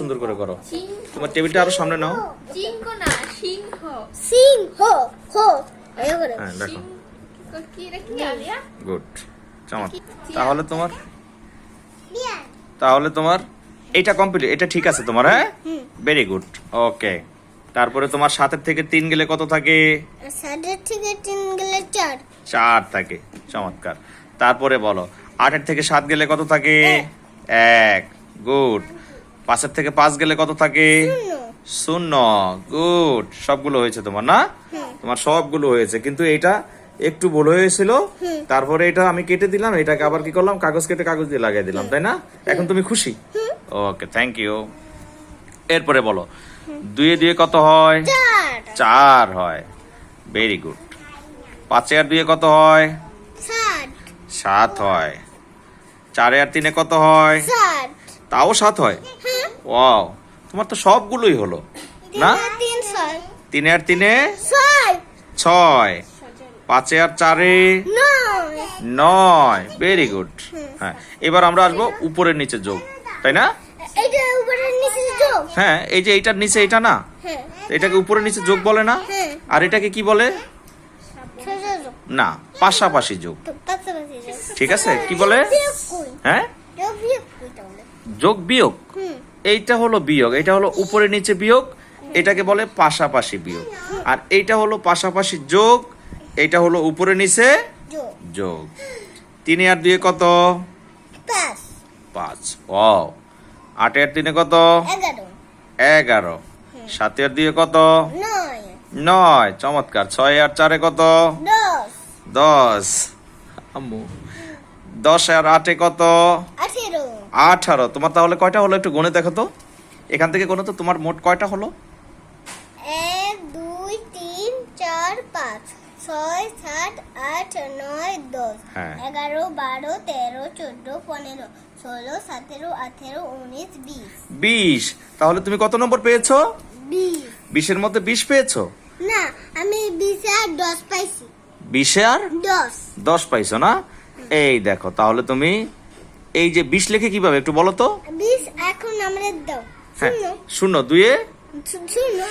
সুন্দর করে করো। তোমার টেবিলটা আরো সামনে নাও। সিংহ না, সিংহ। সিংহ হো এই করে হ্যাঁ দেখো, কি রে কি আলিয়া? গুড, চমৎকার। তাহলে তোমার এটা কমপ্লিট, এটা ঠিক আছে তোমার। হ্যাঁ, ভেরি গুড, ওকে। তারপরে তোমার 7 থেকে 3 গেলে কত থাকে? 7 থেকে 3 গেলে 4 4 থাকে, চমৎকার। তারপরে বলো 8 থেকে 7 গেলে কত থাকে? 1, গুড। 5 থেকে 5 গেলে কত থাকে? 0, গুড। সবগুলো হয়েছে তোমার না? তোমার সবগুলো হয়েছে, কিন্তু এটা একটু ভুল হয়েছিল। তারপরে এটা আমি কেটে দিলাম, এটাকে আবার কি করলাম, কাগজ কেটে কাগজ দিয়ে লাগিয়ে দিলাম, তাই না? এখন তুমি খুশি? ওকে, থ্যাংক ইউ। এরপরে বলো 2 এ 2 কত হয়? 4 হয়, ভেরি গুড। 5 আর 2 কত হয়? 7 হয়। 4 আর 3 কত হয়? 7 তাও 7 হয়। ওয়াও, তোমার তো সবগুলোই হলো না? 3 আর 3 6, 5 আর 4 9, ভেরি গুড। হ্যাঁ, এবার আমরা আসবো উপরের নিচে যোগ, তাই না? হ্যাঁ, এই যে এইটার নিচে এটা না, এটাকে উপরের নিচে যোগ বলে না? আর এটাকে কি বলে? না, পাশাপাশি যোগ। ঠিক আছে, কি বলে? হ্যাঁ, যোগ বিয়োগ। এইটা হলো বিয়োগ, এটা হলো উপরে নিচে বিয়োগ, এটাকে বলে পাশাপাশি বিয়োগ। আর এইটা হলো পাশাপাশি যোগ, এটা হলো উপরে নিচে যোগ। 3 আর 2 কত? 5। ও, 8 আর 3 কত? 11। 7 আর 2 কত? 9, চমৎকার। 6 আর 4 কত? 10। আম্মু 10 আর 8 কত? 18। তোমার তাহলে কয়টা হলো একটু গুনে দেখো তো, এখান থেকে গুনো তো, তোমার মোট কয়টা হলো? 1 2 3 4 5 6 7 8 9 10 হ্যাঁ। 11 12 13 14 15 16 17 18 19 20 20। তাহলে তুমি কত নম্বর পেয়েছো? 20 20 এর মধ্যে 20 পেয়েছো? না, আমি 20 আর 10 পাইছি। 20 আর 10 10 পাইছো না? এই দেখো, তাহলে তুমি এই যে 20 লিখে কিভাবে একটু বলো তো? 20 এখন আমাদের দাও। হ্যাঁ, 0 2 এ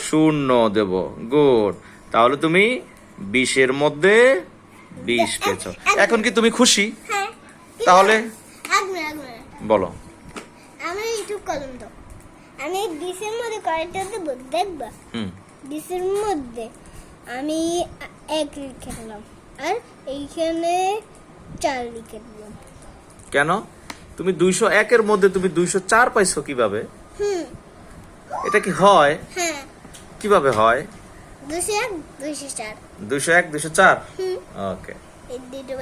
শুনো 0 দেব, গুড। তাহলে তুমি 20 এর মধ্যে 20 পেয়েছো। এখন কি তুমি খুশি? হ্যাঁ, তাহলে আগে বলো। আমি একটু কলম দাও। আমি 20 এর মধ্যে কয়টা দেব দেখবা? 20 এর মধ্যে আমি 1 লিখে দিলাম, আর এইখানে 4 লিখে দিলাম। কেন তুমি 201 এর মধ্যে তুমি 204 পাইছো কিভাবে? এটা কি হয়? হ্যাঁ, কিভাবে হয়? 201 204 201 204। ওকে। এই দুটো